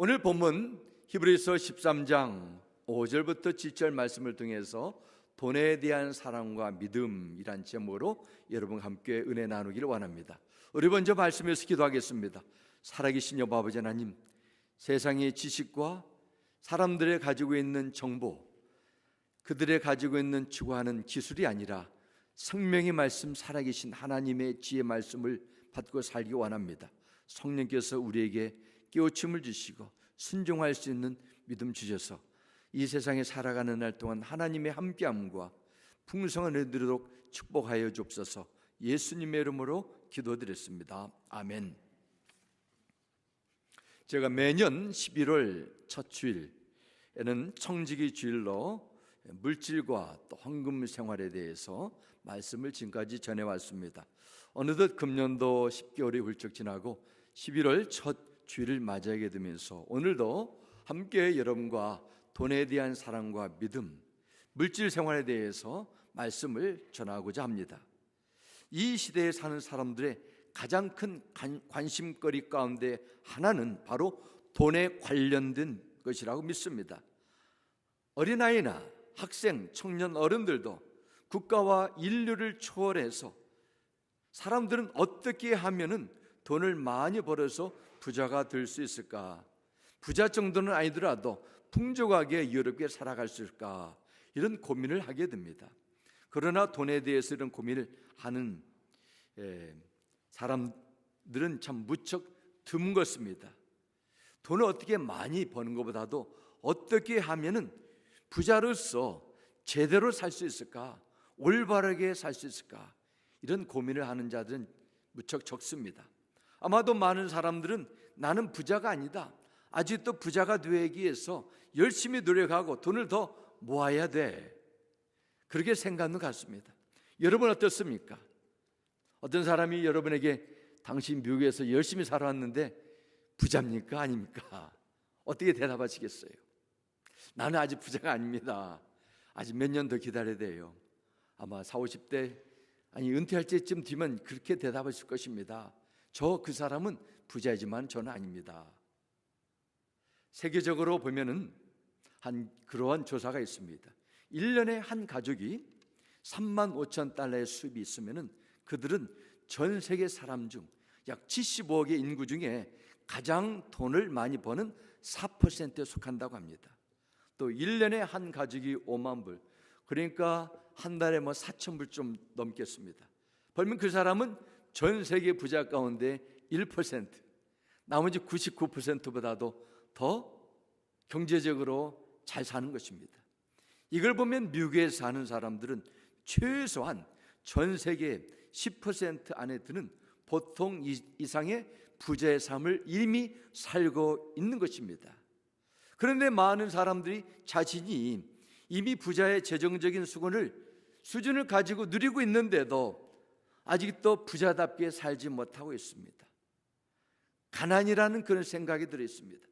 오늘 본문 히브리서 13장 5절부터 7절 말씀을 통해서 돈에 대한 사랑과 믿음이란 제목으로 여러분과 함께 은혜 나누기를 원합니다. 우리 먼저 말씀에서 기도하겠습니다. 살아계신 여호와 아버지 하나님, 세상의 지식과 사람들의 가지고 있는 정보, 그들의 가지고 있는 추구하는 기술이 아니라 생명의 말씀, 살아계신 하나님의 지혜 말씀을 받고 살기 원합니다. 성령께서 우리에게 깨우침을 주시고 순종할 수 있는 믿음 주셔서 이 세상에 살아가는 날 동안 하나님의 함께함과 풍성한 은혜들도록 축복하여 주옵소서. 예수님의 이름으로 기도드렸습니다. 아멘. 제가 매년 11월 첫 주일에는 청지기 주일로 물질과 또 헌금 생활에 대해서 말씀을 지금까지 전해왔습니다. 어느덧 금년도 10개월이 훌쩍 지나고 11월 첫 주일을 맞이하게 되면서 오늘도 함께 여러분과 돈에 대한 사랑과 믿음, 물질 생활에 대해서 말씀을 전하고자 합니다. 이 시대에 사는 사람들의 가장 큰 관심거리 가운데 하나는 바로 돈에 관련된 것이라고 믿습니다. 어린아이나 학생, 청년, 어른들도 국가와 인류를 초월해서 사람들은 어떻게 하면은 돈을 많이 벌어서 부자가 될 수 있을까? 부자 정도는 아니더라도 풍족하게 여유롭게 살아갈 수 있을까? 이런 고민을 하게 됩니다. 그러나 돈에 대해서 이런 고민을 하는 사람들은 참 무척 드문 것입니다. 돈을 어떻게 많이 버는 것보다도 어떻게 하면은 부자로서 제대로 살 수 있을까? 올바르게 살 수 있을까? 이런 고민을 하는 자들은 무척 적습니다. 아마도 많은 사람들은 나는 부자가 아니다, 아직도 부자가 되기 위해서 열심히 노력하고 돈을 더 모아야 돼, 그렇게 생각하는 것 같습니다. 여러분 어떻습니까? 어떤 사람이 여러분에게 당신 미국에서 열심히 살아왔는데 부자입니까? 아닙니까? 어떻게 대답하시겠어요? 나는 아직 부자가 아닙니다. 아직 몇 년 더 기다려야 돼요. 아마 40, 50대 아니 은퇴할 때쯤 되면 그렇게 대답하실 것입니다. 그 사람은 부자이지만 저는 아닙니다. 세계적으로 보면은 그러한 조사가 있습니다. 1년에 한 가족이 35,000달러의 수입이 있으면은 그들은 전 세계 사람 중 약 75억의 인구 중에 가장 돈을 많이 버는 4%에 속한다고 합니다. 또 1년에 한 가족이 5만 불, 그러니까 한 달에 4,000불 좀 넘겠습니다. 벌면 그 사람은 전 세계 부자 가운데 1%, 나머지 99%보다도 더 경제적으로 잘 사는 것입니다. 이걸 보면 미국에 사는 사람들은 최소한 전 세계 10% 안에 드는 보통 이상의 부자의 삶을 이미 살고 있는 것입니다. 그런데 많은 사람들이 자신이 이미 부자의 재정적인 수준을 가지고 누리고 있는데도 아직도 부자답게 살지 못하고 있습니다. 가난이라는 그런 생각이 들어 있습니다.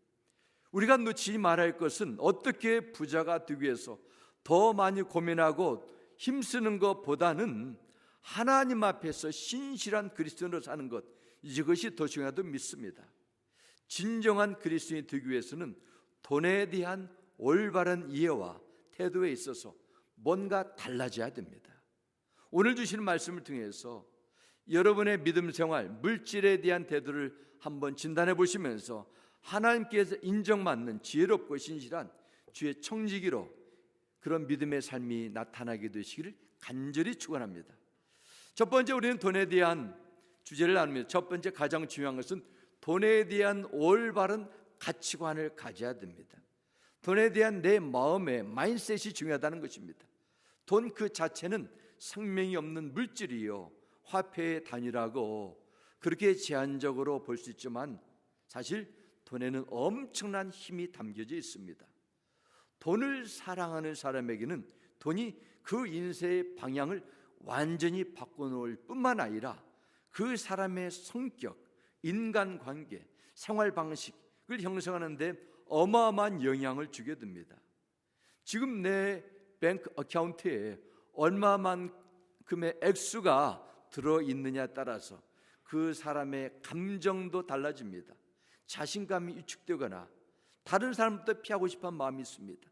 우리가 놓치지 말아야 할 것은 어떻게 부자가 되기 위해서 더 많이 고민하고 힘쓰는 것보다는 하나님 앞에서 신실한 그리스도인으로 사는 것, 이것이 더 중요하다고 믿습니다. 진정한 그리스도인이 되기 위해서는 돈에 대한 올바른 이해와 태도에 있어서 뭔가 달라져야 됩니다. 오늘 주시는 말씀을 통해서 여러분의 믿음 생활, 물질에 대한 태도를 한번 진단해 보시면서 하나님께서 인정받는 지혜롭고 신실한 주의 청지기로 그런 믿음의 삶이 나타나게 되시기를 간절히 축원합니다. 첫 번째, 우리는 돈에 대한 주제를 나눕니다. 첫 번째, 가장 중요한 것은 돈에 대한 올바른 가치관을 가져야 됩니다. 돈에 대한 내 마음의 마인드셋이 중요하다는 것입니다. 돈 그 자체는 생명이 없는 물질이요, 화폐의 단위라고 그렇게 제한적으로 볼 수 있지만 사실 돈에는 엄청난 힘이 담겨져 있습니다. 돈을 사랑하는 사람에게는 돈이 그 인생의 방향을 완전히 바꿔놓을 뿐만 아니라 그 사람의 성격, 인간관계, 생활 방식을 형성하는 데 어마어마한 영향을 주게 됩니다. 지금 내 뱅크 어카운트에 얼마만큼의 액수가 들어있느냐에 따라서 그 사람의 감정도 달라집니다. 자신감이 위축되거나 다른 사람부터 피하고 싶어하는 마음이 있습니다.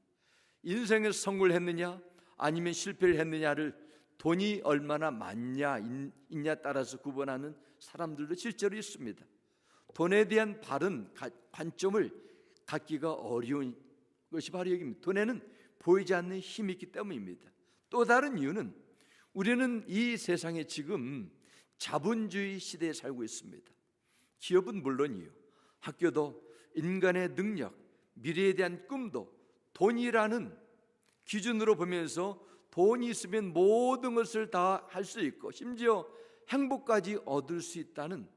인생에서 성공을 했느냐 아니면 실패를 했느냐를 돈이 얼마나 많냐 있냐 따라서 구분하는 사람들도 실제로 있습니다. 돈에 대한 바른 관점을 갖기가 어려운 것이 바로 여기입니다. 돈에는 보이지 않는 힘이 있기 때문입니다. 또 다른 이유는 우리는 이 세상에 지금 자본주의 시대에 살고 있습니다. 기업은 물론이요, 학교도 인간의 능력, 미래에 대한 꿈도 돈이라는 기준으로 보면서 돈이 있으면 모든 것을 다 할 수 있고 심지어 행복까지 얻을 수 있다는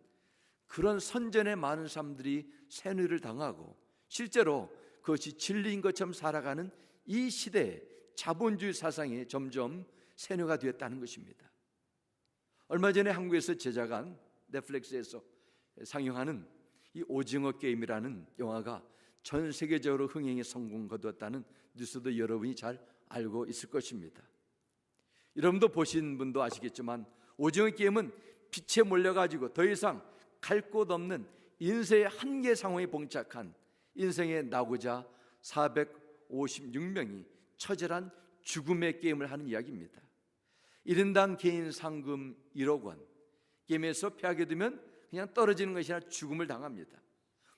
그런 선전에 많은 사람들이 세뇌를 당하고 실제로 그것이 진리인 것처럼 살아가는 이 시대에 자본주의 사상에 점점 세뇌가 되었다는 것입니다. 얼마 전에 한국에서 제작한 넷플릭스에서 상영하는 이 오징어 게임이라는 영화가 전 세계적으로 흥행에 성공 거두었다는 뉴스도 여러분이 잘 알고 있을 것입니다. 여러분도 보신 분도 아시겠지만 오징어 게임은 빛에 몰려가지고 더 이상 갈 곳 없는 인생의 한계 상황에 봉착한 인생의 나고자 456명이 처절한 죽음의 게임을 하는 이야기입니다. 1인당 개인 상금 1억 원, 게임에서 패하게 되면 그냥 떨어지는 것이 아니라 죽음을 당합니다.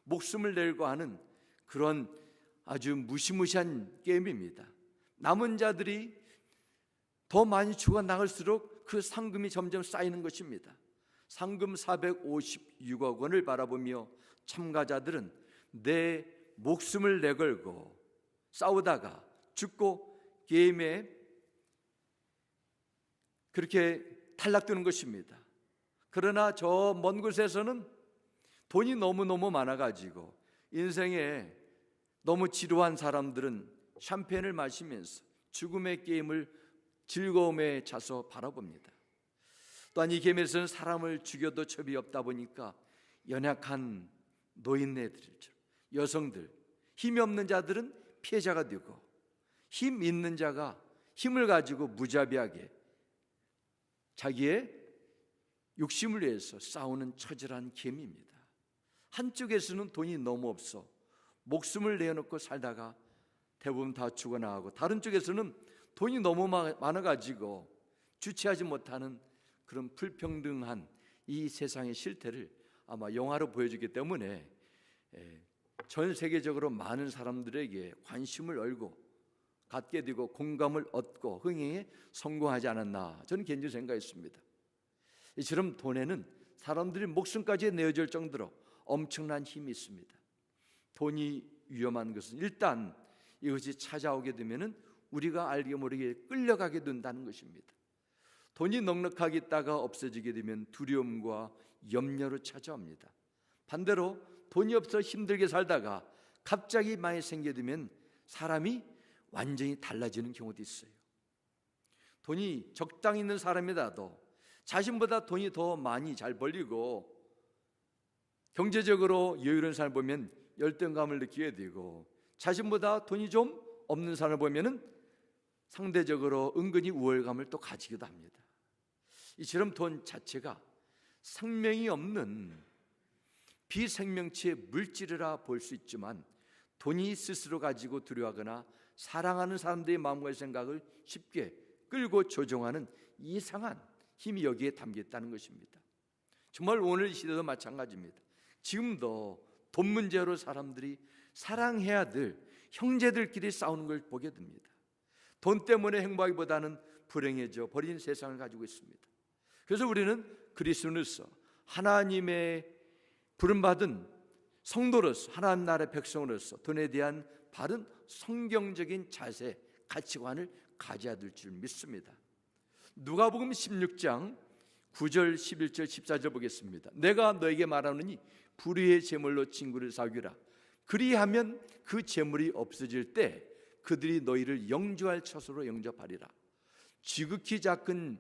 목숨을 내려고 하는 그런 아주 무시무시한 게임입니다. 남은 자들이 더 많이 죽어나갈수록 그 상금이 점점 쌓이는 것입니다. 상금 456억 원을 바라보며 참가자들은 내 목숨을 내걸고 싸우다가 죽고 게임에 그렇게 탈락되는 것입니다. 그러나 저 먼 곳에서는 돈이 너무너무 많아가지고 인생에 너무 지루한 사람들은 샴페인을 마시면서 죽음의 게임을 즐거움에 차서 바라봅니다. 또한 이 게임에서는 사람을 죽여도 첩이 없다 보니까 연약한 노인네들, 여성들, 힘이 없는 자들은 피해자가 되고 힘 있는 자가 힘을 가지고 무자비하게 자기의 욕심을 위해서 싸우는 처절한 게임입니다. 한쪽에서는 돈이 너무 없어 목숨을 내어놓고 살다가 대부분 다 죽어나가고 다른 쪽에서는 돈이 너무 많아가지고 주체하지 못하는 그런 불평등한 이 세상의 실태를 아마 영화로 보여주기 때문에 전 세계적으로 많은 사람들에게 관심을 열고 갖게 되고 공감을 얻고 흥행에 성공하지 않았나 저는 개인적으로 생각했습니다. 이처럼 돈에는 사람들이 목숨까지 내어줄 정도로 엄청난 힘이 있습니다. 돈이 위험한 것은 일단 이것이 찾아오게 되면은 우리가 알게 모르게 끌려가게 된다는 것입니다. 돈이 넉넉하게 있다가 없어지게 되면 두려움과 염려로 찾아옵니다. 반대로 돈이 없어 힘들게 살다가 갑자기 많이 생기게 되면 사람이 완전히 달라지는 경우도 있어요. 돈이 적당히 있는 사람이라도 자신보다 돈이 더 많이 잘 벌리고 경제적으로 여유로운 사람을 보면 열등감을 느끼게 되고 자신보다 돈이 좀 없는 사람을 보면은 상대적으로 은근히 우월감을 또 가지기도 합니다. 이처럼 돈 자체가 생명이 없는 비생명체의 물질이라 볼 수 있지만 돈이 스스로 가지고 두려워하거나 사랑하는 사람들의 마음과 생각을 쉽게 끌고 조종하는 이상한 힘이 여기에 담겨 있다는 것입니다. 정말 오늘 이 시대도 마찬가지입니다. 지금도 돈 문제로 사람들이 사랑해야 될 형제들끼리 싸우는 걸 보게 됩니다. 돈 때문에 행복하기보다는 불행해져 버린 세상을 가지고 있습니다. 그래서 우리는 그리스도인으로서 하나님의 부름받은 성도로서 하나님 나라의 백성으로서 돈에 대한 바른 성경적인 자세, 가치관을 가져야 될 줄 믿습니다. 누가복음 16장 9절, 11절, 14절 보겠습니다. 내가 너에게 말하노니 불의의 제물로 친구를 사귀라. 그리하면 그 제물이 없어질 때 그들이 너희를 영주할 처소로 영접하리라. 지극히 작은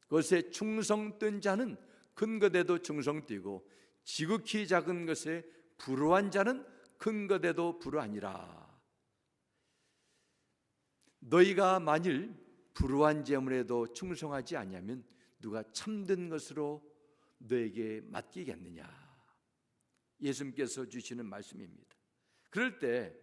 것에 충성된 자는 큰 것에도 충성되고 지극히 작은 것에 불우한 자는 큰 것에도 불우하니라. 너희가 만일 불우한 제물에도 충성하지 아니하면 누가 참된 것으로 너에게 맡기겠느냐. 예수님께서 주시는 말씀입니다. 그럴 때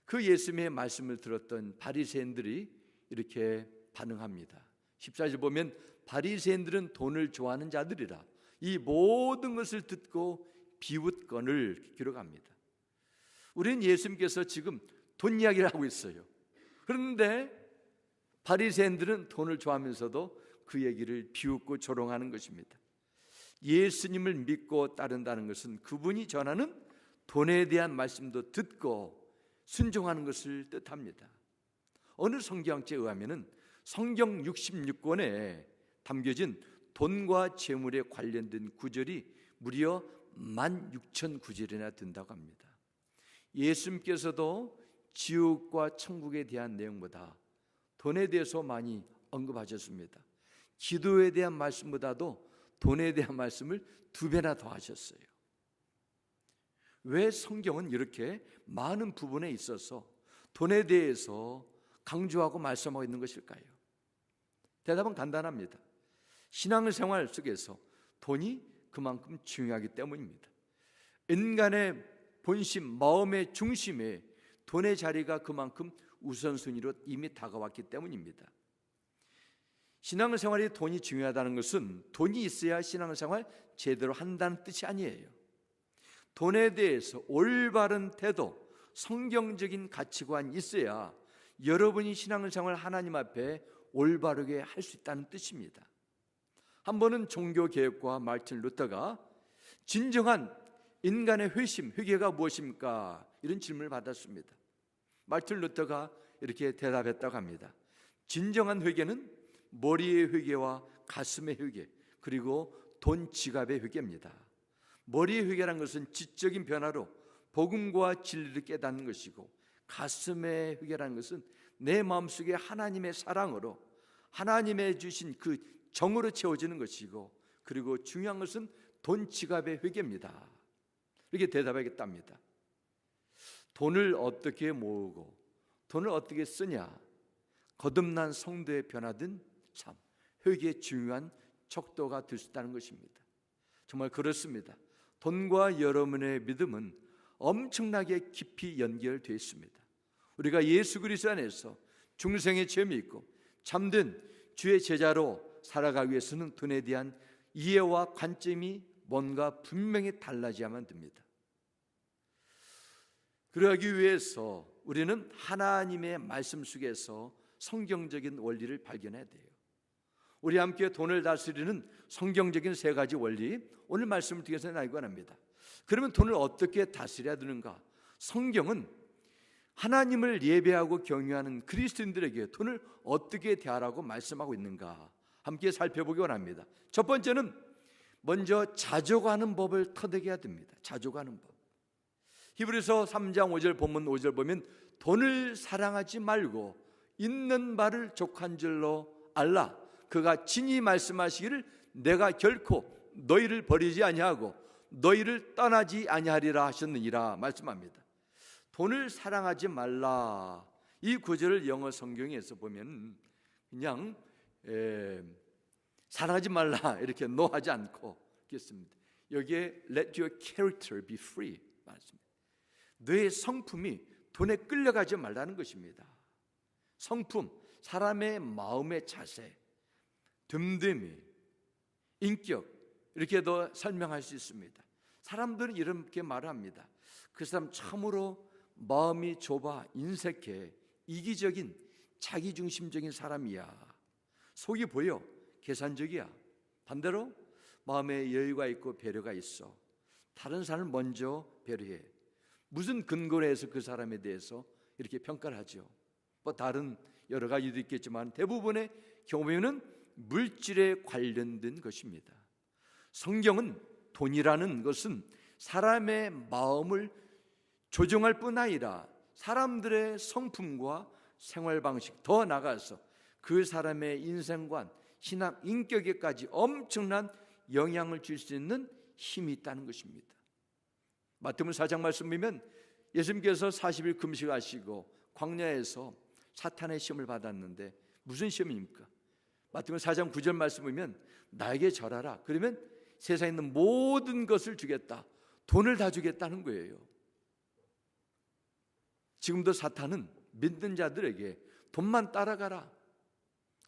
그 예수님의 말씀을 들었던 바리새인들이 이렇게 반응합니다. 14절 보면 바리새인들은 돈을 좋아하는 자들이라 이 모든 것을 듣고 비웃건을 기록합니다. 우리는 예수님께서 지금 돈 이야기를 하고 있어요. 그런데 바리새인들은 돈을 좋아하면서도 그 얘기를 비웃고 조롱하는 것입니다. 예수님을 믿고 따른다는 것은 그분이 전하는 돈에 대한 말씀도 듣고 순종하는 것을 뜻합니다. 어느 성경책에 의하면 성경 66권에 담겨진 돈과 재물에 관련된 구절이 무려 16,000구절이나 된다고 합니다. 예수님께서도 지옥과 천국에 대한 내용보다 돈에 대해서 많이 언급하셨습니다. 기도에 대한 말씀보다도 돈에 대한 말씀을 2배나 더 하셨어요. 왜 성경은 이렇게 많은 부분에 있어서 돈에 대해서 강조하고 말씀하고 있는 것일까요? 대답은 간단합니다. 신앙생활 속에서 돈이 그만큼 중요하기 때문입니다. 인간의 본심, 마음의 중심에 돈의 자리가 그만큼 우선순위로 이미 다가왔기 때문입니다. 신앙생활에 돈이 중요하다는 것은 돈이 있어야 신앙생활 제대로 한다는 뜻이 아니에요. 돈에 대해서 올바른 태도, 성경적인 가치관이 있어야 여러분이 신앙생활 하나님 앞에 올바르게 할 수 있다는 뜻입니다. 한 번은 종교개혁가 마르틴 루터가 진정한 인간의 회심, 회개가 무엇입니까? 이런 질문을 받았습니다. 마르틴 루터가 이렇게 대답했다고 합니다. 진정한 회개는 머리의 회개와 가슴의 회개, 그리고 돈 지갑의 회개입니다. 머리의 회개란 것은 지적인 변화로 복음과 진리를 깨닫는 것이고, 가슴의 회개라는 것은 내 마음속에 하나님의 사랑으로 하나님의 주신 그 정으로 채워지는 것이고, 그리고 중요한 것은 돈 지갑의 회개입니다. 이렇게 대답하겠답니다. 돈을 어떻게 모으고 돈을 어떻게 쓰냐, 거듭난 성도의 변화된 삶, 회개의 중요한 척도가 될 수 있다는 것입니다. 정말 그렇습니다. 돈과 여러분의 믿음은 엄청나게 깊이 연결되어 있습니다. 우리가 예수 그리스도 안에서 중생의 죄미 있고 참된 주의 제자로 살아가기 위해서는 돈에 대한 이해와 관점이 뭔가 분명히 달라져야만 됩니다. 그러기 위해서 우리는 하나님의 말씀 속에서 성경적인 원리를 발견해야 돼요. 우리 함께 돈을 다스리는 성경적인 3가지 원리, 오늘 말씀을 통해서 나누기 원합니다. 그러면 돈을 어떻게 다스려야 되는가? 성경은 하나님을 예배하고 경유하는 그리스도인들에게 돈을 어떻게 대하라고 말씀하고 있는가 함께 살펴보기 원합니다. 첫 번째는 먼저 자족하는 법을 터득해야 됩니다. 자족하는 법. 히브리서 3장 5절 본문 5절 보면 돈을 사랑하지 말고 있는 바를 족한 줄로 알라. 그가 친히 말씀하시기를 내가 결코 너희를 버리지 아니하고 너희를 떠나지 아니하리라 하셨느니라 말씀합니다. 돈을 사랑하지 말라. 이 구절을 영어 성경에서 보면 그냥 사랑하지 말라 이렇게 노하지 않고 있습니다. 여기에 let your character be free 말씀입니다. 너의 성품이 돈에 끌려가지 말라는 것입니다. 성품, 사람의 마음의 자세, 됨됨이, 인격, 이렇게도 설명할 수 있습니다. 사람들은 이렇게 말합니다. 그 사람 참으로 마음이 좁아 인색해, 이기적인 자기중심적인 사람이야. 속이 보여, 계산적이야. 반대로 마음에 여유가 있고 배려가 있어. 다른 사람을 먼저 배려해. 무슨 근거로 해서 그 사람에 대해서 이렇게 평가를 하죠? 뭐 다른 여러 가지도 있겠지만 대부분의 경우에는 물질에 관련된 것입니다. 성경은 돈이라는 것은 사람의 마음을 조정할 뿐 아니라 사람들의 성품과 생활 방식, 더 나아가서 그 사람의 인생관, 신앙, 인격에까지 엄청난 영향을 줄 수 있는 힘이 있다는 것입니다. 마태복음 4장 말씀 보면 예수님께서 40일 금식하시고 광야에서 사탄의 시험을 받았는데 무슨 시험입니까? 마태복음 4장 9절 말씀 보면 나에게 절하라. 그러면 세상에 있는 모든 것을 주겠다. 돈을 다 주겠다는 거예요. 지금도 사탄은 믿는 자들에게 돈만 따라가라,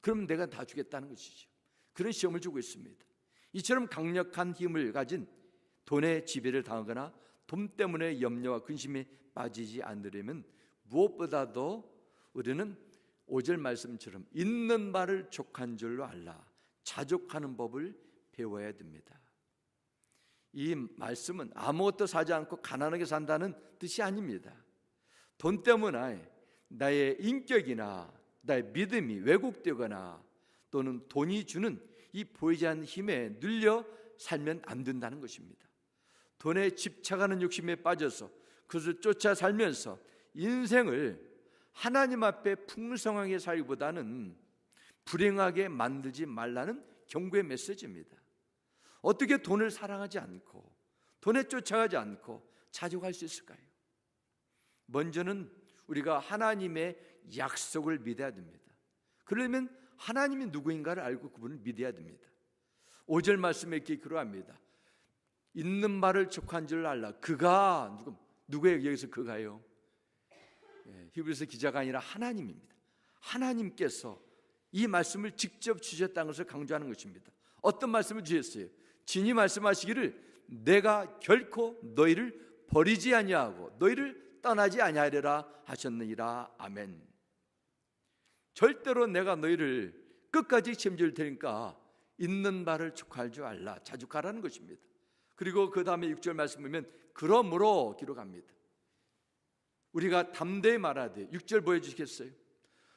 그럼 내가 다 주겠다는 것이죠. 그런 시험을 주고 있습니다. 이처럼 강력한 힘을 가진 돈의 지배를 당하거나 돈 때문에 염려와 근심에 빠지지 않으려면 무엇보다도 우리는 5절 말씀처럼 있는 바를 족한 줄로 알라, 자족하는 법을 배워야 됩니다. 이 말씀은 아무것도 사지 않고 가난하게 산다는 뜻이 아닙니다. 돈 때문에 나의 인격이나 나의 믿음이 왜곡되거나 또는 돈이 주는 이 보이지 않는 힘에 눌려 살면 안 된다는 것입니다. 돈에 집착하는 욕심에 빠져서 그것을 쫓아 살면서 인생을 하나님 앞에 풍성하게 살기보다는 불행하게 만들지 말라는 경고의 메시지입니다. 어떻게 돈을 사랑하지 않고 돈에 쫓아가지 않고 자족할 수 있을까요? 먼저는 우리가 하나님의 약속을 믿어야 됩니다. 그러려면 하나님이 누구인가를 알고 그분을 믿어야 됩니다. 5절 말씀에 이렇게 그러합니다. 있는 바를 족한 줄 알라. 그가 누구예요? 여기서 그가요? 히브리서 기자가 아니라 하나님입니다. 하나님께서 이 말씀을 직접 주셨다는 것을 강조하는 것입니다. 어떤 말씀을 주셨어요? 진이 말씀하시기를 내가 결코 너희를 버리지 아니하고 너희를 떠나지 아니하리라 하셨느니라. 아멘. 절대로 내가 너희를 끝까지 책임질 테니까 있는 바를 족할 줄 알라, 자족하라는 것입니다. 그리고 그 다음에 6절 말씀 보면 그러므로 기록합니다. 우리가 담대히 말하되, 6절 보여주시겠어요?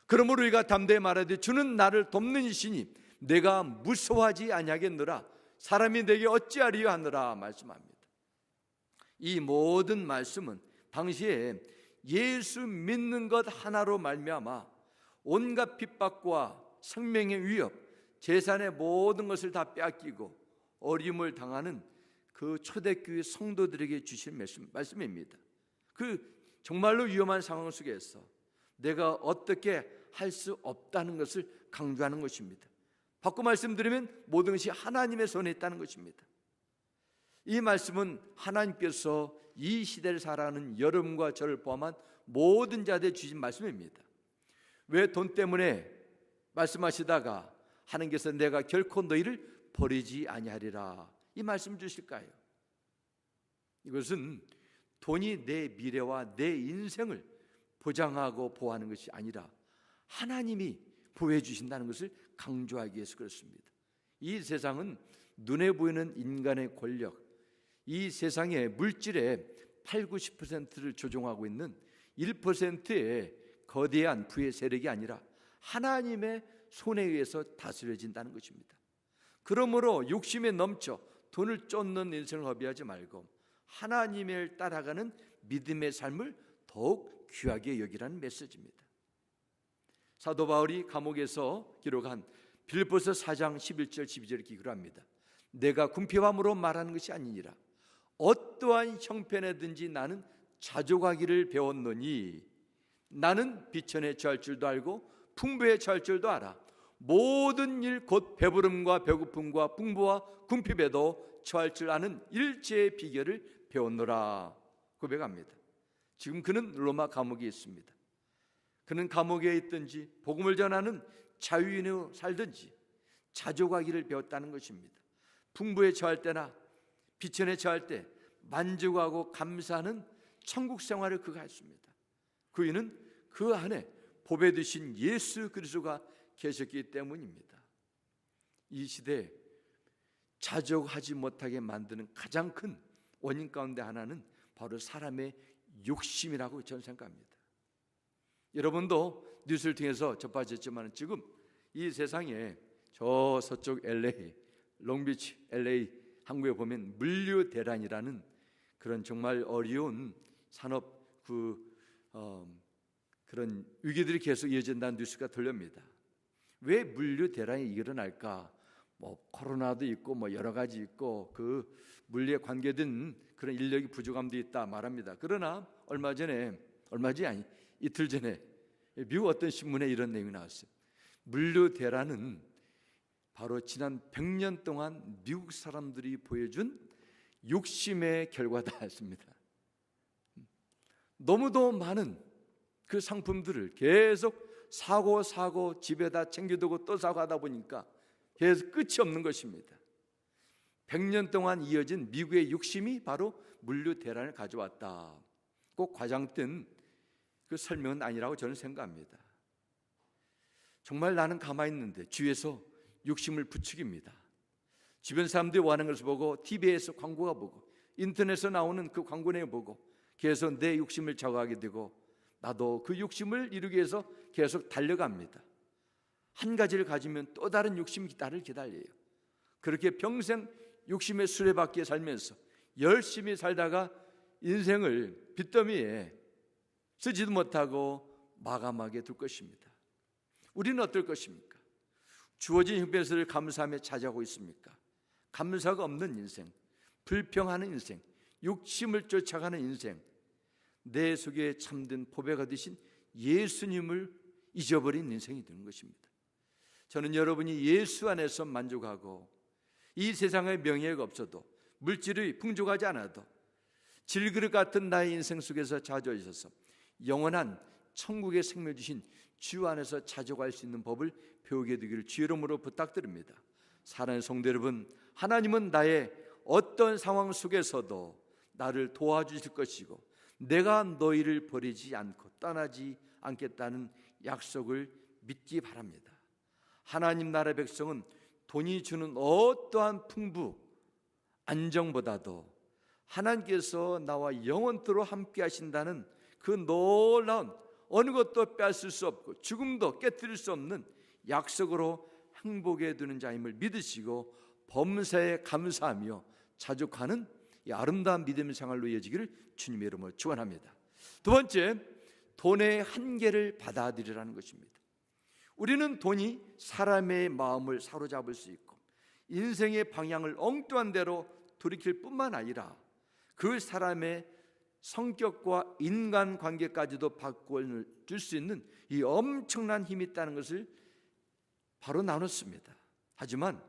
그러므로 우리가 담대히 말하되 주는 나를 돕는 이시니 내가 무서워하지 아니하겠노라. 사람이 내게 어찌하리요 하느라 말씀합니다. 이 모든 말씀은 당시에 예수 믿는 것 하나로 말미암아 온갖 핍박과 생명의 위협, 재산의 모든 것을 다 빼앗기고 어림을 당하는 그 초대교회 성도들에게 주신 말씀입니다. 그 정말로 위험한 상황 속에서 내가 어떻게 할 수 없다는 것을 강조하는 것입니다. 바꿔 말씀드리면 모든 것이 하나님의 손에 있다는 것입니다. 이 말씀은 하나님께서 이 시대를 살아가는 여러분과 저를 포함한 모든 자들에게 주신 말씀입니다. 왜 돈 때문에 말씀하시다가 하나님께서 내가 결코 너희를 버리지 아니하리라 이 말씀 주실까요? 이것은 돈이 내 미래와 내 인생을 보장하고 보호하는 것이 아니라 하나님이 보호해 주신다는 것을 강조하기 위해서 그렇습니다. 이 세상은 눈에 보이는 인간의 권력, 이 세상의 물질의 80-90%를 조종하고 있는 1%의 거대한 부의 세력이 아니라 하나님의 손에 의해서 다스려진다는 것입니다. 그러므로 욕심에 넘쳐 돈을 쫓는 인생을 허비하지 말고 하나님을 따라가는 믿음의 삶을 더욱 귀하게 여기라는 메시지입니다. 사도 바울이 감옥에서 기록한 빌립보서 4장 11절 12절 이렇게 기록합니다. 내가 궁핍함으로 말하는 것이 아니니라. 어떠한 형편에든지 나는 자족하기를 배웠노니 나는 비천에 처할 줄도 알고 풍부에 처할 줄도 알아. 모든 일 곧 배부름과 배고픔과 풍부와 궁핍에도 처할 줄 아는 일체의 비결을 배웠노라 고백합니다. 지금 그는 로마 감옥에 있습니다. 그는 감옥에 있든지 복음을 전하는 자유인으로 살든지 자족하기를 배웠다는 것입니다. 풍부에 처할 때나 비천에 처할 때 만족하고 감사하는 천국 생활을 그가 했습니다. 그 이유는 그 안에 보배 되신 예수 그리스도가 계셨기 때문입니다. 이 시대에 자족하지 못하게 만드는 가장 큰 원인 가운데 하나는 바로 사람의 욕심이라고 저는 생각합니다. 여러분도 뉴스를 통해서 접하셨지만 지금 이 세상에 저 서쪽 LA, 롱비치 LA 한국에 보면 물류 대란이라는 그런 정말 어려운 산업 그런 위기들이 계속 이어진다는 뉴스가 들립니다. 왜 물류 대란이 일어날까? 코로나도 있고 여러 가지 있고 그 물리에 관계된 그런 인력이 부족함도 있다 말합니다. 그러나 이틀 전에 미국 어떤 신문에 이런 내용이 나왔어요. 물류 대란은 바로 지난 100년 동안 미국 사람들이 보여준 욕심의 결과다 했습니다. 너무도 많은 그 상품들을 계속 사고 집에다 챙겨두고 또 사고 하다 보니까 계속 끝이 없는 것입니다. 100년 동안 이어진 미국의 욕심이 바로 물류 대란을 가져왔다. 꼭 과장된 그 설명은 아니라고 저는 생각합니다. 정말 나는 가만히 있는데 주위에서 욕심을 부추깁니다. 주변 사람들이 원하는 것을 보고 TV에서 광고가 보고 인터넷에 나오는 그 광고 내용 보고 계속 내 욕심을 자극하게 되고 나도 그 욕심을 이루기 위해서 계속 달려갑니다. 한 가지를 가지면 또 다른 욕심이 나를 기다려요. 그렇게 평생 욕심의 수레바퀴에 살면서 열심히 살다가 인생을 빚더미에 쓰지도 못하고 마감하게 될 것입니다. 우리는 어떨 것입니까? 주어진 형편을 감사하며 찾아오고 있습니까? 감사가 없는 인생, 불평하는 인생, 욕심을 쫓아가는 인생, 내 속에 참된 보배가 되신 예수님을 잊어버린 인생이 되는 것입니다. 저는 여러분이 예수 안에서 만족하고 이 세상에 명예가 없어도 물질이 풍족하지 않아도 질그릇 같은 나의 인생 속에서 자주하셔서 영원한 천국의 생명 주신 주 안에서 자족할 수 있는 법을 배우게 되기를 주의 이름으로 부탁드립니다. 사랑하는 성도 여러분, 하나님은 나의 어떤 상황 속에서도 나를 도와주실 것이고 내가 너희를 버리지 않고 떠나지 않겠다는 약속을 믿기 바랍니다. 하나님 나라의 백성은 돈이 주는 어떠한 풍부, 안정보다도 하나님께서 나와 영원토록 함께 하신다는 그 놀라운 어느 것도 빼앗을 수 없고 죽음도 깨뜨릴 수 없는 약속으로 행복에 두는 자임을 믿으시고 범사에 감사하며 자족하는 이 아름다운 믿음의 생활로 이어지기를 주님의 이름으로 축원합니다. 두 번째, 돈의 한계를 받아들이라는 것입니다. 우리는 돈이 사람의 마음을 사로잡을 수 있고 인생의 방향을 엉뚱한 대로 돌이킬 뿐만 아니라 그 사람의 성격과 인간관계까지도 바꾸어 줄 수 있는 이 엄청난 힘이 있다는 것을 바로 나눴습니다. 하지만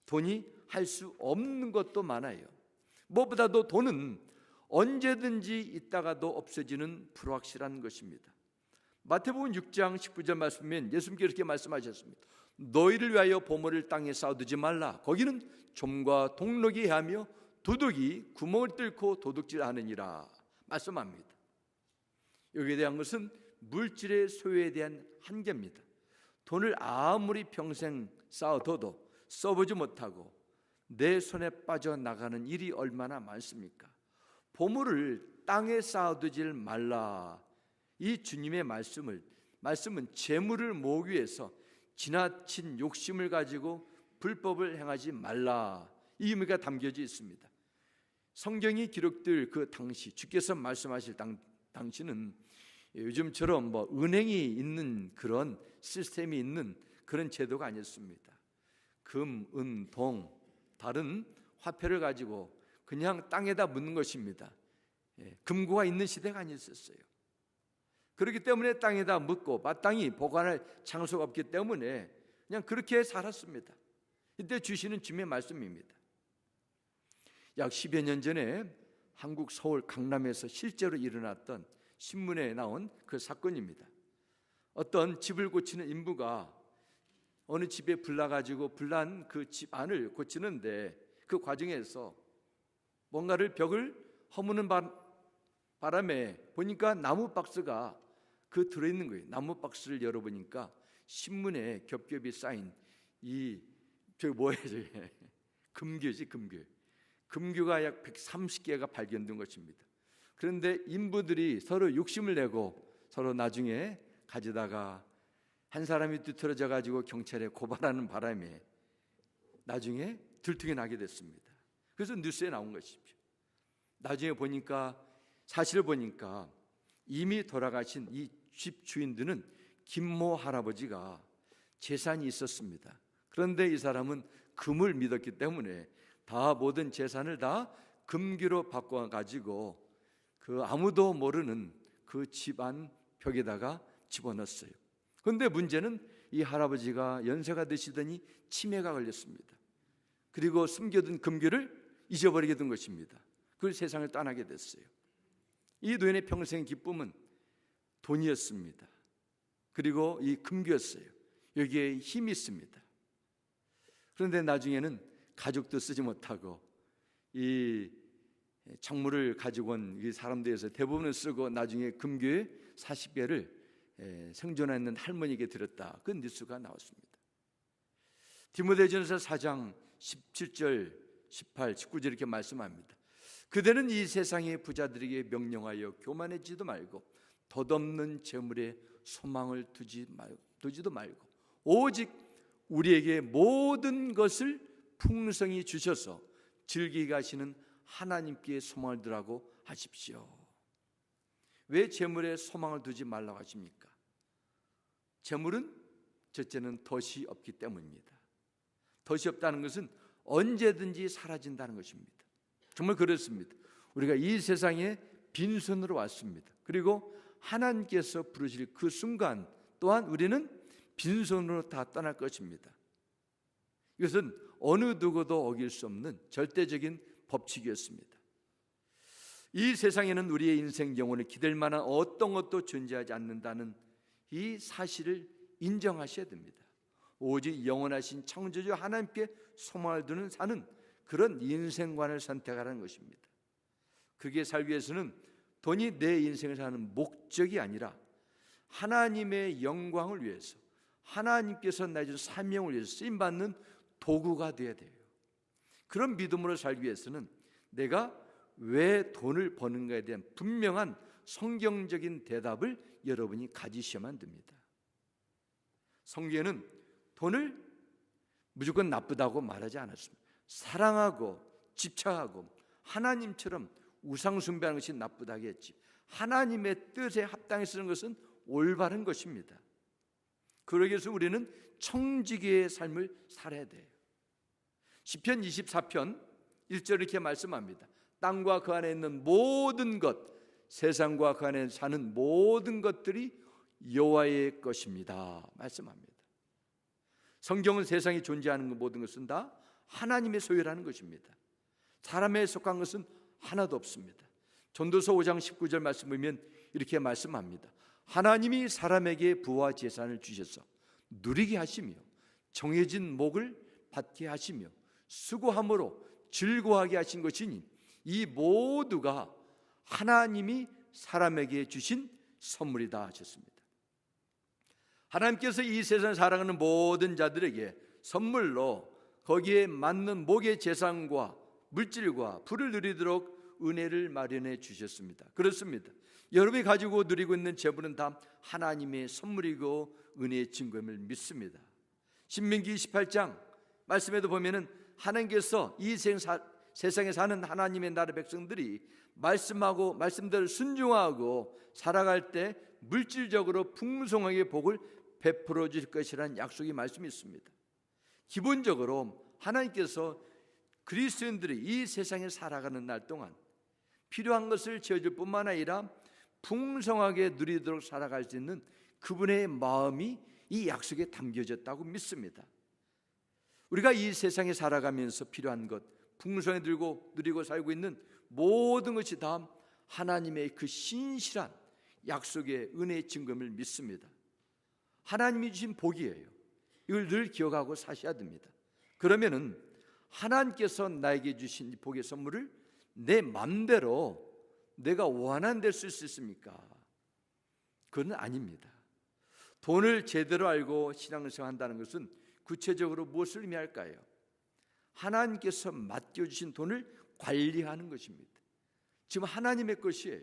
돈이 할 수 없는 것도 많아요. 무엇보다도 돈은 언제든지 있다가도 없어지는 불확실한 것입니다. 마태복음 6장 19절 말씀이면 예수님께서 이렇게 말씀하셨습니다. 너희를 위하여 보물을 땅에 쌓아두지 말라. 거기는 좀과 동록이 하며 도둑이 구멍을 뚫고 도둑질하느니라 말씀합니다. 여기에 대한 것은 물질의 소유에 대한 한계입니다. 돈을 아무리 평생 쌓아둬도 써보지 못하고 내 손에 빠져나가는 일이 얼마나 많습니까? 보물을 땅에 쌓아두질 말라. 이 주님의 말씀은 재물을 모으기 위해서 지나친 욕심을 가지고 불법을 행하지 말라, 이 의미가 담겨져 있습니다. 성경이 기록될 그 당시, 주께서 말씀하실 당시는 요즘처럼 은행이 있는 그런 시스템이 있는 그런 제도가 아니었습니다. 금, 은, 동, 다른 화폐를 가지고 그냥 땅에다 묻는 것입니다. 금고가 있는 시대가 아니었어요. 그렇기 때문에 땅에다 묻고 마땅히 보관할 장소가 없기 때문에 그냥 그렇게 살았습니다. 이때 주시는 주님의 말씀입니다. 약 10여 년 전에 한국 서울 강남에서 실제로 일어났던 신문에 나온 그 사건입니다. 어떤 집을 고치는 인부가 어느 집에 불나가지고 불난 그 집 안을 고치는데 그 과정에서 뭔가를 벽을 허무는 바람에 보니까 나무 박스가 그 들어있는 거예요. 나무 박스를 열어보니까 신문에 겹겹이 쌓인 저게 금괴지, 금괴. 금괴가 약 130개가 발견된 것입니다. 그런데 인부들이 서로 욕심을 내고 서로 나중에 가져다가 한 사람이 뒤틀어져 가지고 경찰에 고발하는 바람에 나중에 들통이 나게 됐습니다. 그래서 뉴스에 나온 것이죠. 나중에 보니까 사실을 보니까 이미 돌아가신 이 집 주인들은 김모 할아버지가 재산이 있었습니다. 그런데 이 사람은 금을 믿었기 때문에 다 모든 재산을 다 금괴로 바꿔 가지고 그 아무도 모르는 그 집안 벽에다가 집어넣었어요. 그런데 문제는 이 할아버지가 연세가 드시더니 치매가 걸렸습니다. 그리고 숨겨둔 금괴를 잊어버리게 된 것입니다. 그 세상을 떠나게 됐어요. 이 노인의 평생 기쁨은 돈이었습니다. 그리고 이 금괴였어요. 여기에 힘이 있습니다. 그런데 나중에는 가죽도 쓰지 못하고 이 작물을 가지고 온 이 사람들에서 대부분은 쓰고 나중에 금괴 40개를 생존하는 할머니에게 드렸다. 그 뉴스가 나왔습니다. 디모데전서 4장 17절, 18, 19절 이렇게 말씀합니다. 그대는 이 세상의 부자들에게 명령하여 교만해지도 말고 덧없는 재물에 소망을 두지도 말고 오직 우리에게 모든 것을 풍성히 주셔서 즐기게 하시는 하나님께 소망을 두라고 하십시오. 왜 재물에 소망을 두지 말라고 하십니까? 재물은 첫째는 덫이 없기 때문입니다. 덫이 없다는 것은 언제든지 사라진다는 것입니다. 정말 그렇습니다. 우리가 이 세상에 빈손으로 왔습니다. 그리고 하나님께서 부르실 그 순간 또한 우리는 빈손으로 다 떠날 것입니다. 이것은 어느 누구도 어길 수 없는 절대적인 법칙이었습니다. 이 세상에는 우리의 인생 영혼을 기댈 만한 어떤 것도 존재하지 않는다는 이 사실을 인정하셔야 됩니다. 오직 영원하신 창조주 하나님께 소망을 두는 사는 그런 인생관을 선택하라는 것입니다. 그게 살기 위해서는 돈이 내 인생을 사는 목적이 아니라 하나님의 영광을 위해서, 하나님께서 나의 사명을 위해서 쓰임받는 도구가 되어야 돼요. 그런 믿음으로 살기 위해서는 내가 왜 돈을 버는가에 대한 분명한 성경적인 대답을 여러분이 가지셔야만 됩니다. 성경에는 돈을 무조건 나쁘다고 말하지 않았습니다. 사랑하고 집착하고 하나님처럼 우상숭배하는 것이 나쁘다고 했지, 하나님의 뜻에 합당해 쓰는 것은 올바른 것입니다. 그러기 위해서 우리는 청지기의 삶을 살아야 돼요. 시편 24편 1절 이렇게 말씀합니다. 땅과 그 안에 있는 모든 것, 세상과 그 안에 사는 모든 것들이 여호와의 것입니다 말씀합니다. 성경은 세상에 존재하는 모든 것은 다 하나님의 소유라는 것입니다. 사람에 속한 것은 하나도 없습니다. 전도서 5장 19절 말씀 보면 이렇게 말씀합니다. 하나님이 사람에게 부와 재산을 주셔서 누리게 하시며 정해진 목을 받게 하시며 수고함으로 즐거워하게 하신 것이니 이 모두가 하나님이 사람에게 주신 선물이다 하셨습니다. 하나님께서 이 세상을 살아가는 모든 자들에게 선물로 거기에 맞는 목의 재산과 물질과 부를 누리도록 은혜를 마련해 주셨습니다. 그렇습니다. 여러분이 가지고 누리고 있는 재물은 다 하나님의 선물이고 은혜의 증거임을 믿습니다. 신명기 28장 말씀에도 보면은 하나님께서 이 세상에 사는 하나님의 나라 백성들이 말씀하고 말씀대로 순종하고 살아갈 때 물질적으로 풍성하게 복을 베풀어 주실 것이라는 약속의 말씀이 있습니다. 기본적으로 하나님께서 그리스도인들이 이 세상에 살아가는 날 동안 필요한 것을 지어줄 뿐만 아니라 풍성하게 누리도록 살아갈 수 있는 그분의 마음이 이 약속에 담겨졌다고 믿습니다. 우리가 이 세상에 살아가면서 필요한 것, 풍성히 누리고 살고 있는 모든 것이 다 하나님의 그 신실한 약속의 은혜의 증거임을 믿습니다. 하나님이 주신 복이에요. 이걸 늘 기억하고 사셔야 됩니다. 그러면은 하나님께서 나에게 주신 복의 선물을 내 맘대로 내가 원하는 대로 쓸 수 있습니까? 그건 아닙니다. 돈을 제대로 알고 신앙생활한다는 것은 구체적으로 무엇을 의미할까요? 하나님께서 맡겨주신 돈을 관리하는 것입니다. 지금 하나님의 것이에요.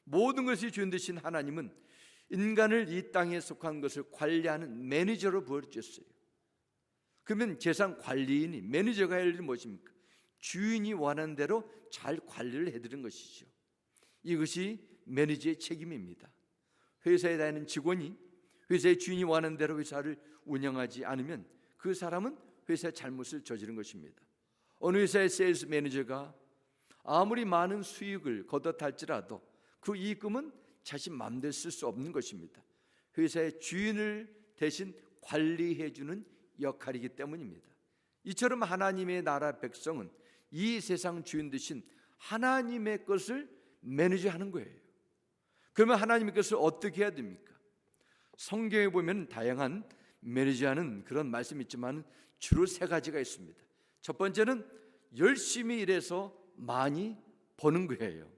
모든 것이 주인 되신 하나님은 인간을 이 땅에 속한 것을 관리하는 매니저로 부어주셨어요. 그러면 재산 관리인이, 매니저가 할 일이 무엇입니까? 주인이 원하는 대로 잘 관리를 해드리는 것이죠. 이것이 매니저의 책임입니다. 회사에 다니는 직원이 회사의 주인이 원하는 대로 회사를 운영하지 않으면 그 사람은 회사의 잘못을 저지른 것입니다. 어느 회사의 세일스 매니저가 아무리 많은 수익을 거둬탈지라도 그 이익금은 자신 마음대로 쓸 수 없는 것입니다. 회사의 주인을 대신 관리해 주는 역할이기 때문입니다. 이처럼 하나님의 나라 백성은 이 세상 주인 되신 하나님의 것을 매니저하는 거예요. 그러면 하나님의 것을 어떻게 해야 됩니까? 성경에 보면 다양한 매니지하는 그런 말씀이 있지만 주로 세 가지가 있습니다. 첫 번째는 열심히 일해서 많이 버는 거예요.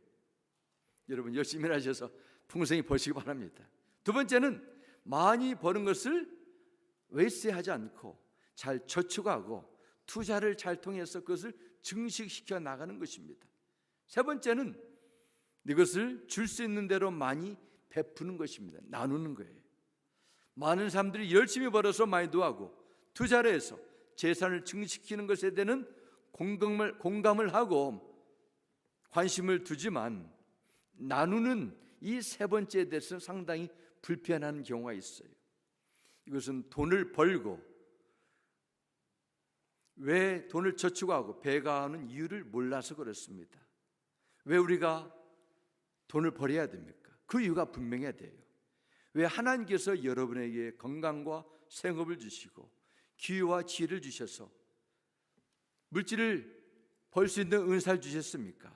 여러분 열심히 일하셔서 풍성히 버시기 바랍니다. 두 번째는 많이 버는 것을 웨이스트하지 않고 잘 저축하고 투자를 잘 통해서 그것을 증식시켜 나가는 것입니다. 세 번째는 이것을 줄 수 있는 대로 많이 베푸는 것입니다. 나누는 거예요. 많은 사람들이 열심히 벌어서 많이 노하고 투자를 해서 재산을 증식시키는 것에 대한 공감을 하고 관심을 두지만 나누는 이 세 번째에 대해서 상당히 불편한 경우가 있어요. 이것은 돈을 벌고 왜 돈을 저축하고 배가하는 이유를 몰라서 그렇습니다. 왜 우리가 돈을 벌어야 됩니까? 그 이유가 분명해야 돼요. 왜 하나님께서 여러분에게 건강과 생업을 주시고 기회와 지혜를 주셔서 물질을 벌 수 있는 은사를 주셨습니까?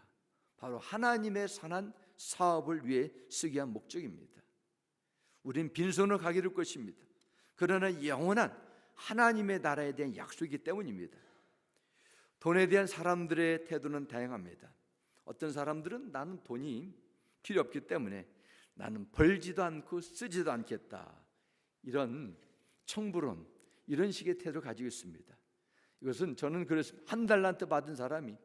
바로 하나님의 선한 사업을 위해 쓰기 위한 목적입니다. 우린 빈손으로 가게 될 것입니다. 그러나 영원한 하나님의 나라에 대한 약속이기 때문입니다. 돈에 대한 사람들의 태도는 다양합니다. 어떤 사람들은 나는 돈이 필요 없기 때문에 나는 벌지도 않고 쓰지도 않겠다, 이런 청부론, 이런 식의 태도를 가지고 있습니다. 이것은 저는 그래서 한 달란트 받은 사람이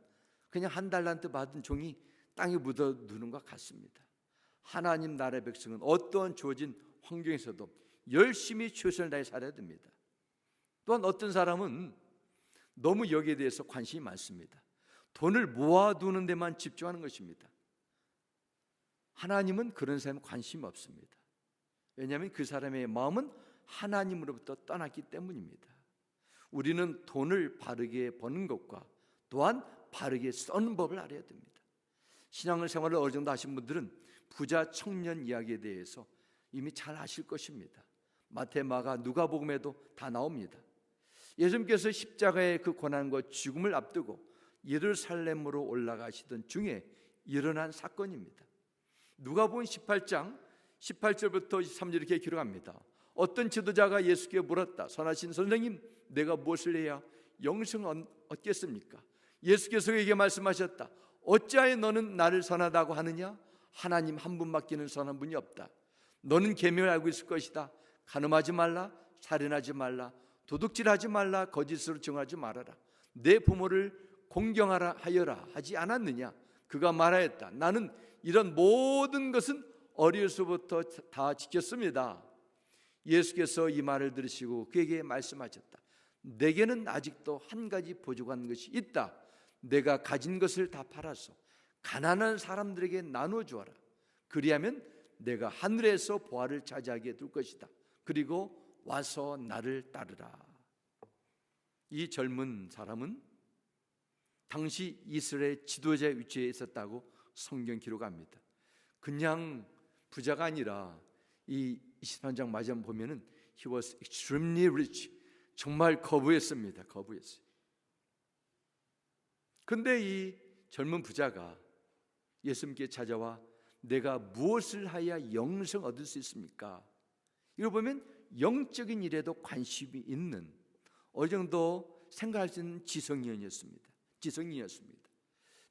그냥 한 달란트 받은 종이 땅에 묻어두는 것 같습니다. 하나님 나라의 백성은 어떠한 주어진 환경에서도 열심히 최선을 다해 살아야 됩니다. 또한 어떤 사람은 너무 여기에 대해서 관심이 많습니다. 돈을 모아두는 데만 집중하는 것입니다. 하나님은 그런 사람에 관심이 없습니다. 왜냐하면 그 사람의 마음은 하나님으로부터 떠났기 때문입니다. 우리는 돈을 바르게 버는 것과 또한 바르게 쓰는 법을 알아야 됩니다. 신앙생활을 어느 정도 하신 분들은 부자 청년 이야기에 대해서 이미 잘 아실 것입니다. 마태, 마가, 누가복음에도 다 나옵니다. 예수님께서 십자가의 그 고난과 죽음을 앞두고 예루살렘으로 올라가시던 중에 일어난 사건입니다. 누가복음 18장 18절부터 23절 이렇게 기록합니다. 어떤 지도자가 예수께 물었다. 선하신 선생님, 내가 무엇을 해야 영생을 얻겠습니까? 예수께서 그에게 말씀하셨다. 어찌하여 너는 나를 선하다고 하느냐? 하나님 한 분밖에는 선한 분이 없다. 너는 계명을 알고 있을 것이다. 간음하지 말라, 살인하지 말라, 도둑질하지 말라, 거짓으로 증언하지 말아라. 내 부모를 공경하라 하여라 하지 않았느냐? 그가 말하였다. 나는 이런 모든 것은 어려서부터 다 지켰습니다. 예수께서 이 말을 들으시고 그에게 말씀하셨다. 내게는 아직도 한 가지 부족한 것이 있다. 내가 가진 것을 다 팔아서 가난한 사람들에게 나누어 주어라. 그리하면 내가 하늘에서 보화를 차지하게 둘 것이다. 그리고 와서 나를 따르라. 이 젊은 사람은 당시 이스라엘 지도자의 위치에 있었다고 성경 기록합니다. 그냥 부자가 아니라 이 23장 마지막 보면은 he was extremely rich. 정말 거부했습니다. 거부했어요. 근데 이 젊은 부자가 예수님께 찾아와 내가 무엇을 하여야 영생 얻을 수 있습니까? 이걸 보면 영적인 일에도 관심이 있는 어느 정도 생각할 수 있는 지성인이었습니다.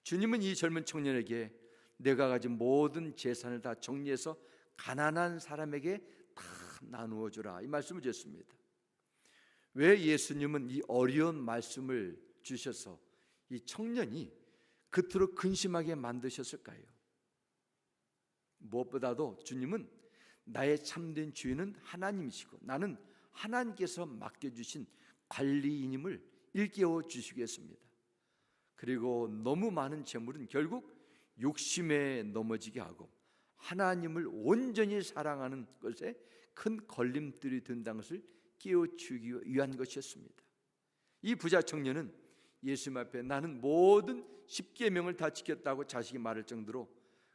주님은 이 젊은 청년에게 내가 가진 모든 재산을 다 정리해서 가난한 사람에게 다 나누어 주라, 이 말씀을 주셨습니다. 왜 예수님은 이 어려운 말씀을 주셔서 이 청년이 그토록 근심하게 만드셨을까요? 무엇보다도 주님은 나의 참된 주인은 하나님이시고 나는 하나님께서 맡겨주신 관리인임을 일깨워 주시겠습니다. 그리고 너무 많은 재물은 결국 욕심에 넘어지게 하고 하나님을 온전히 사랑하는 것에 큰 걸림돌이 된다는 것을 깨워주기 위한 것이었습니다. 이 부자 청년은 예수님 앞에 나는 모든 10계명을 다 지켰다고 자식이 말할 정도로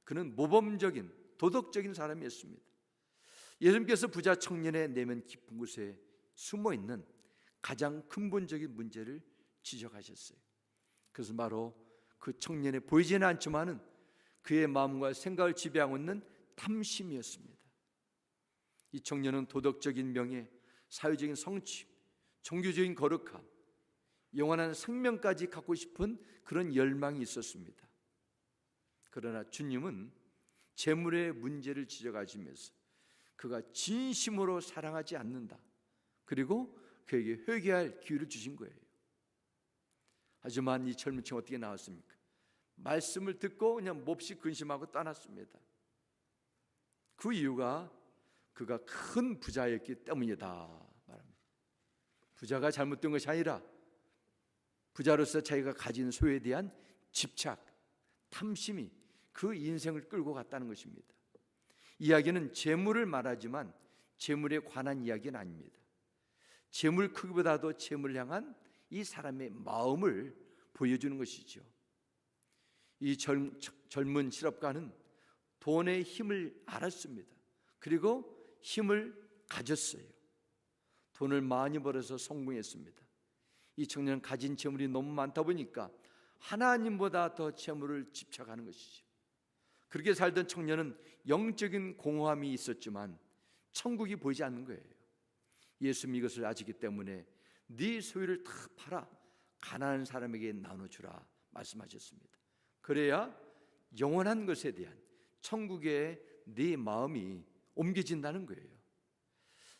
그는 모범적인 도덕적인 사람이었습니다. 예수님께서 부자 청년의 내면 깊은 곳에 숨어있는 가장 근본적인 문제를 지적하셨어요. 그것은 바로 그 청년의 보이지는 않지만은 그의 마음과 생각을 지배하고 있는 탐심이었습니다. 이 청년은 도덕적인 명예, 사회적인 성취, 종교적인 거룩함, 영원한 생명까지 갖고 싶은 그런 열망이 있었습니다. 그러나 주님은 재물의 문제를 지적하시면서 그가 진심으로 사랑하지 않는다, 그리고 그에게 회개할 기회를 주신 거예요. 하지만 이 젊은 층 어떻게 나왔습니까? 말씀을 듣고 그냥 몹시 근심하고 떠났습니다. 그 이유가 그가 큰 부자였기 때문이다 말합니다. 부자가 잘못된 것이 아니라 부자로서 자기가 가진 소유에 대한 집착, 탐심이 그 인생을 끌고 갔다는 것입니다. 이야기는 재물을 말하지만 재물에 관한 이야기는 아닙니다. 재물 크기보다도 재물을 향한 이 사람의 마음을 보여주는 것이죠. 이 젊은 실업가는 돈의 힘을 알았습니다. 그리고 힘을 가졌어요. 돈을 많이 벌어서 성공했습니다. 이 청년은 가진 재물이 너무 많다 보니까 하나님보다 더 재물을 집착하는 것이죠. 그렇게 살던 청년은 영적인 공허함이 있었지만 천국이 보이지 않는 거예요. 예수님이 이것을 아시기 때문에 네 소유를 다 팔아 가난한 사람에게 나눠주라 말씀하셨습니다. 그래야 영원한 것에 대한 천국의 네 마음이 옮겨진다는 거예요.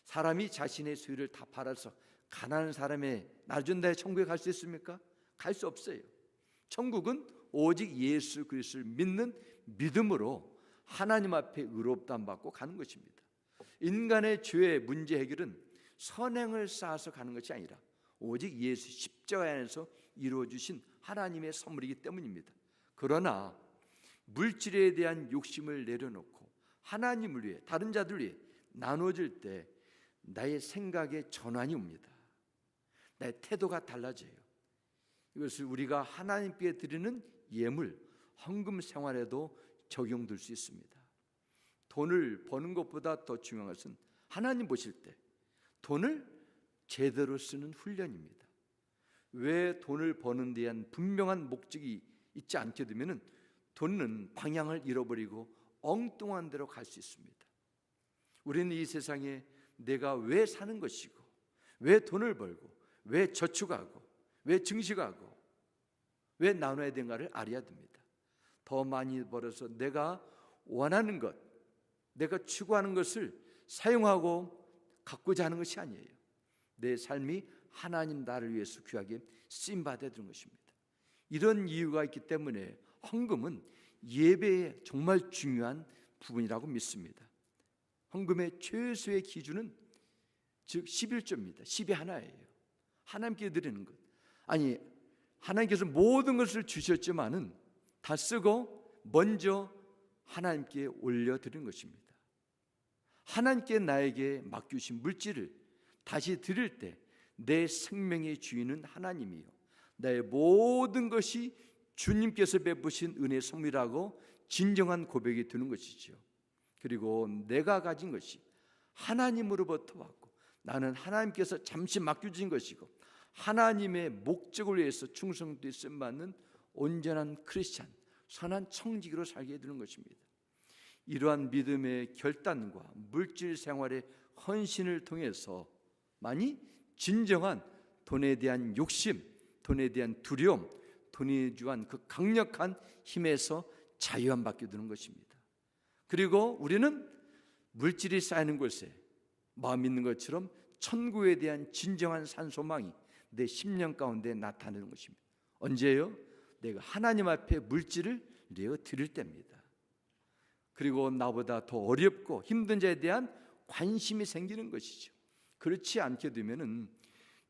사람이 자신의 소유를 다 팔아서 가난한 사람의 나눠준다 해 천국에 갈 수 있습니까? 갈 수 없어요. 천국은 오직 예수 그리스도를 믿는 믿음으로 하나님 앞에 의롭다함 받고 가는 것입니다. 인간의 죄의 문제 해결은 선행을 쌓아서 가는 것이 아니라 오직 예수 십자가 안에서 이루어주신 하나님의 선물이기 때문입니다. 그러나 물질에 대한 욕심을 내려놓고 하나님을 위해, 다른 자들 위해 나눠줄 때 나의 생각에 전환이 옵니다. 나의 태도가 달라져요. 이것을 우리가 하나님께 드리는 예물, 헌금 생활에도 적용될 수 있습니다. 돈을 버는 것보다 더 중요한 것은 하나님 보실 때 돈을 제대로 쓰는 훈련입니다. 왜 돈을 버는 데 대한 분명한 목적이 있지 않게 되면 돈은 방향을 잃어버리고 엉뚱한 데로 갈 수 있습니다. 우리는 이 세상에 내가 왜 사는 것이고, 왜 돈을 벌고, 왜 저축하고, 왜 증식하고, 왜 나눠야 되는가를 알아야 됩니다. 더 많이 벌어서 내가 원하는 것, 내가 추구하는 것을 사용하고 갖고자 하는 것이 아니에요. 내 삶이 하나님 나를 위해서 귀하게 쓰임받아야 되는 것입니다. 이런 이유가 있기 때문에 헌금은 예배의 정말 중요한 부분이라고 믿습니다. 헌금의 최소의 기준은 즉 11조입니다. 10의 하나예요. 하나님께 드리는 것. 아니, 하나님께서 모든 것을 주셨지만은 다 쓰고 먼저 하나님께 올려드리는 것입니다. 하나님께 나에게 맡기신 물질을 다시 드릴 때 내 생명의 주인은 하나님이요, 나의 모든 것이 주님께서 베푸신 은혜의 선물이라고 진정한 고백이 되는 것이죠. 그리고 내가 가진 것이 하나님으로부터 왔고 나는 하나님께서 잠시 맡겨주신 것이고 하나님의 목적을 위해서 충성되어 쓰임받는 온전한 크리스찬, 선한 청지기로 살게 되는 것입니다. 이러한 믿음의 결단과 물질 생활의 헌신을 통해서만이 진정한 돈에 대한 욕심, 돈에 대한 두려움, 돈에 대한 그 강력한 힘에서 자유함 받게 되는 것입니다. 그리고 우리는 물질이 쌓이는 곳에 마음 있는 것처럼 천국에 대한 진정한 산소망이 내 심령 가운데 나타나는 것입니다. 언제요? 내가 하나님 앞에 물질을 내어 드릴 때입니다. 그리고 나보다 더 어렵고 힘든 자에 대한 관심이 생기는 것이죠. 그렇지 않게 되면은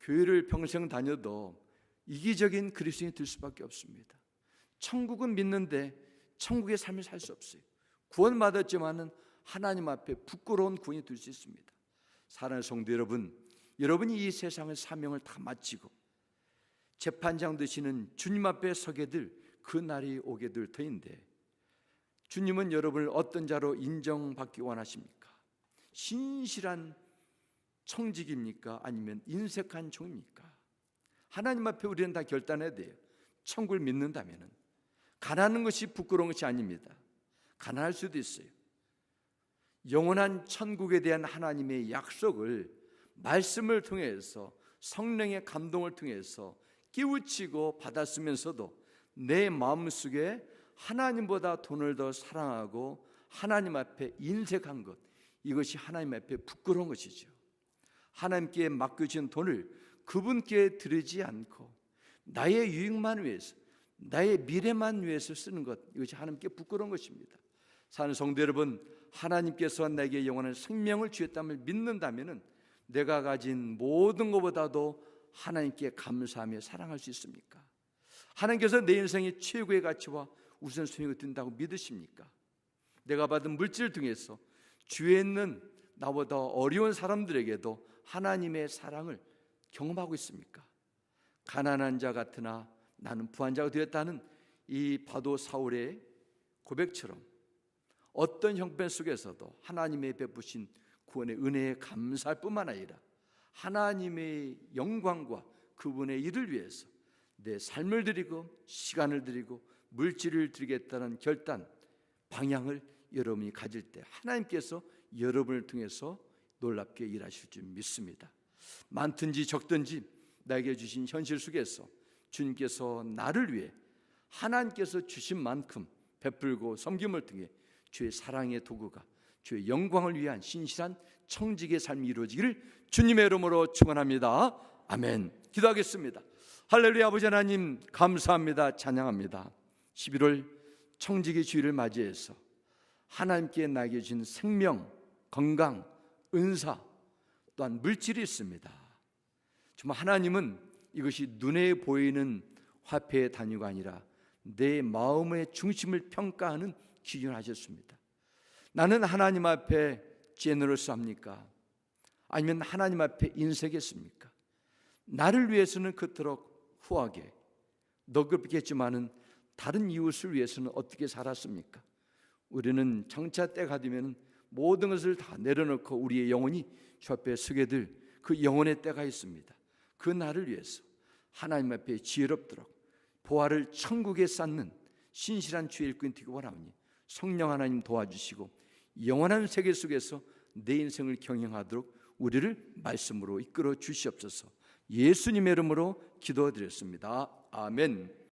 교회를 평생 다녀도 이기적인 그리스도인이 될 수밖에 없습니다. 천국은 믿는데 천국의 삶을 살 수 없어요. 구원받았지만은 하나님 앞에 부끄러운 구원이 될 수 있습니다. 사랑하는 성도 여러분, 여러분이 이 세상의 사명을 다 마치고 재판장 되시는 주님 앞에 서게 될 그 날이 오게 될 터인데, 주님은 여러분을 어떤 자로 인정받기 원하십니까? 신실한 청직입니까? 아니면 인색한 종입니까? 하나님 앞에 우리는 다 결단해야 돼요. 천국을 믿는다면 가난한 것이 부끄러운 것이 아닙니다. 가난할 수도 있어요. 영원한 천국에 대한 하나님의 약속을 말씀을 통해서 성령의 감동을 통해서 깨우치고 받았으면서도 내 마음속에 하나님보다 돈을 더 사랑하고 하나님 앞에 인색한 것, 이것이 하나님 앞에 부끄러운 것이죠. 하나님께 맡겨진 돈을 그분께 드리지 않고 나의 유익만 위해서, 나의 미래만 위해서 쓰는 것, 이것이 하나님께 부끄러운 것입니다. 사는 성도 여러분, 하나님께서 내게 영원한 생명을 주셨다를 믿는다면 내가 가진 모든 것보다도 하나님께 감사하며 사랑할 수 있습니까? 하나님께서 내 인생의 최고의 가치와 우선순위가 된다고 믿으십니까? 내가 받은 물질을 통해서 주위에 있는 나보다 어려운 사람들에게도 하나님의 사랑을 경험하고 있습니까? 가난한 자 같으나 나는 부한 자가 되었다는 이 바도 사울의 고백처럼 어떤 형편 속에서도 하나님의 베푸신 구원의 은혜에 감사할 뿐만 아니라 하나님의 영광과 그분의 일을 위해서 내 삶을 드리고 시간을 드리고 물질을 드리겠다는 결단, 방향을 여러분이 가질 때 하나님께서 여러분을 통해서 놀랍게 일하실 줄 믿습니다. 많든지 적든지 나에게 주신 현실 속에서 주님께서 나를 위해 하나님께서 주신 만큼 베풀고 섬김을 통해 주의 사랑의 도구가 주의 영광을 위한 신실한 청직의 삶이 이루어지기를 주님의 이름으로 축원합니다. 아멘. 기도하겠습니다. 할렐루야. 아버지 하나님 감사합니다. 찬양합니다. 11월 청직의 주일을 맞이해서 하나님께 나에게 주신 생명, 건강, 은사 또한 물질이 있습니다. 정말 하나님은 이것이 눈에 보이는 화폐의 단위가 아니라 내 마음의 중심을 평가하는 기준을 하셨습니다. 나는 하나님 앞에 제너러스합니까? 아니면 하나님 앞에 인색했습니까? 나를 위해서는 그토록 후하게 너그럽겠지만은 다른 이웃을 위해서는 어떻게 살았습니까? 우리는 장차 때가 되면 모든 것을 다 내려놓고 우리의 영혼이 주 앞에 서게 될 그 영혼의 때가 있습니다. 그 날을 위해서 하나님 앞에 지혜롭도록 보화를 천국에 쌓는 신실한 주의 일꾼이 되기 원하오니 성령 하나님 도와주시고 영원한 세계 속에서 내 인생을 경영하도록 우리를 말씀으로 이끌어 주시옵소서. 예수님의 이름으로 기도드렸습니다. 아멘.